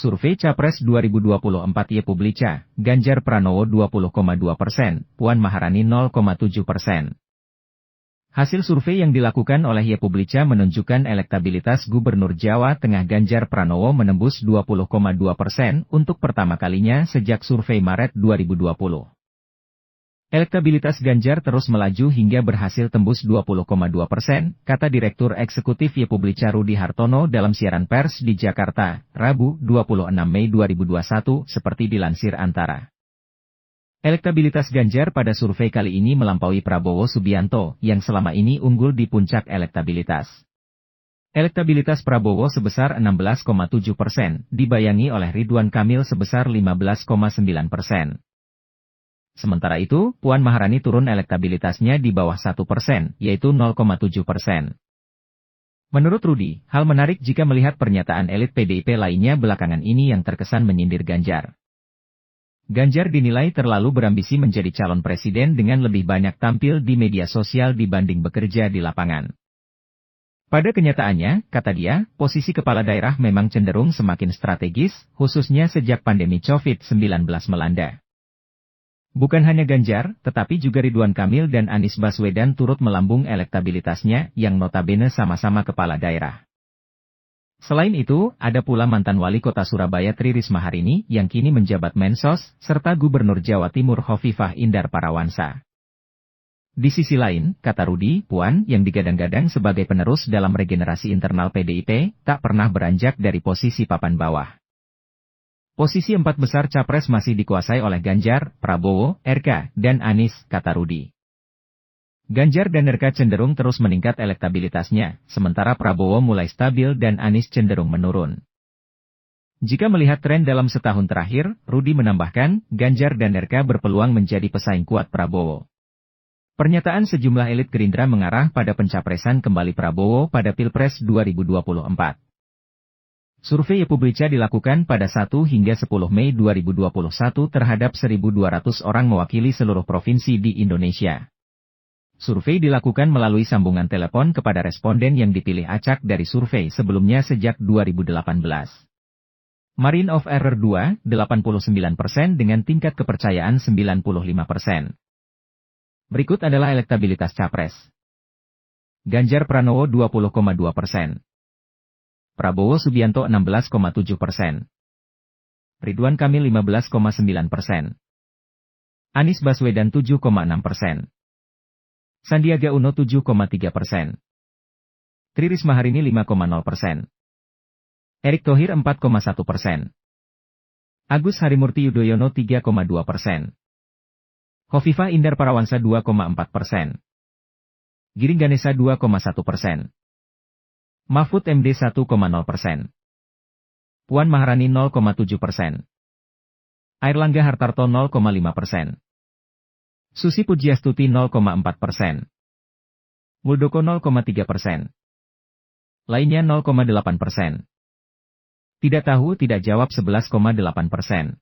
Survei Capres 2024 Republika, Ganjar Pranowo 20,2%, Puan Maharani 0,7%. Hasil survei yang dilakukan oleh Republika menunjukkan elektabilitas Gubernur Jawa Tengah Ganjar Pranowo menembus 20,2% untuk pertama kalinya sejak survei Maret 2020. Elektabilitas Ganjar terus melaju hingga berhasil tembus 20,2%, kata Direktur Eksekutif Republika Rudy Hartono dalam siaran pers di Jakarta, Rabu, 26 Mei 2021, seperti dilansir Antara. Elektabilitas Ganjar pada survei kali ini melampaui Prabowo Subianto, yang selama ini unggul di puncak elektabilitas. Elektabilitas Prabowo sebesar 16,7%, dibayangi oleh Ridwan Kamil sebesar 15,9%. Sementara itu, Puan Maharani turun elektabilitasnya di bawah 1%, yaitu 0,7%. Menurut Rudy, hal menarik jika melihat pernyataan elit PDIP lainnya belakangan ini yang terkesan menyindir Ganjar. Ganjar dinilai terlalu berambisi menjadi calon presiden dengan lebih banyak tampil di media sosial dibanding bekerja di lapangan. Pada kenyataannya, kata dia, posisi kepala daerah memang cenderung semakin strategis, khususnya sejak pandemi COVID-19 melanda. Bukan hanya Ganjar, tetapi juga Ridwan Kamil dan Anies Baswedan turut melambung elektabilitasnya, yang notabene sama-sama kepala daerah. Selain itu, ada pula mantan wali kota Surabaya Tri Risma Harini yang kini menjabat Mensos, serta Gubernur Jawa Timur Hovifah Indar Parawansa. Di sisi lain, kata Rudy, Puan, yang digadang-gadang sebagai penerus dalam regenerasi internal PDIP, tak pernah beranjak dari posisi papan bawah. Posisi 4 besar capres masih dikuasai oleh Ganjar, Prabowo, RK, dan Anies, kata Rudy. Ganjar dan RK cenderung terus meningkat elektabilitasnya, sementara Prabowo mulai stabil dan Anies cenderung menurun. Jika melihat tren dalam setahun terakhir, Rudy menambahkan, Ganjar dan RK berpeluang menjadi pesaing kuat Prabowo. Pernyataan sejumlah elit Gerindra mengarah pada pencapresan kembali Prabowo pada Pilpres 2024. Survei Republika dilakukan pada 1 hingga 10 Mei 2021 terhadap 1.200 orang mewakili seluruh provinsi di Indonesia. Survei dilakukan melalui sambungan telepon kepada responden yang dipilih acak dari survei sebelumnya sejak 2018. Margin of Error 2, 89% dengan tingkat kepercayaan 95%. Berikut adalah elektabilitas Capres. Ganjar Pranowo 20,2%. Prabowo Subianto 16,7%. Ridwan Kamil 15,9%. Anies Baswedan 7,6%. Sandiaga Uno 7,3%. Tri Risma Harini 5,0%. Erick Thohir 4,1%. Agus Harimurti Yudhoyono 3,2%. Hovifah Indar Parawansa 2,4%. Giring Ganesa 2,1%. Mahfud MD 1,0%. Puan Maharani 0,7%. Airlangga Hartarto 0,5%. Susi Pujiastuti 0,4%. Muldoko 0,3%. Lainnya 0,8%. Tidak tahu tidak jawab 11,8%.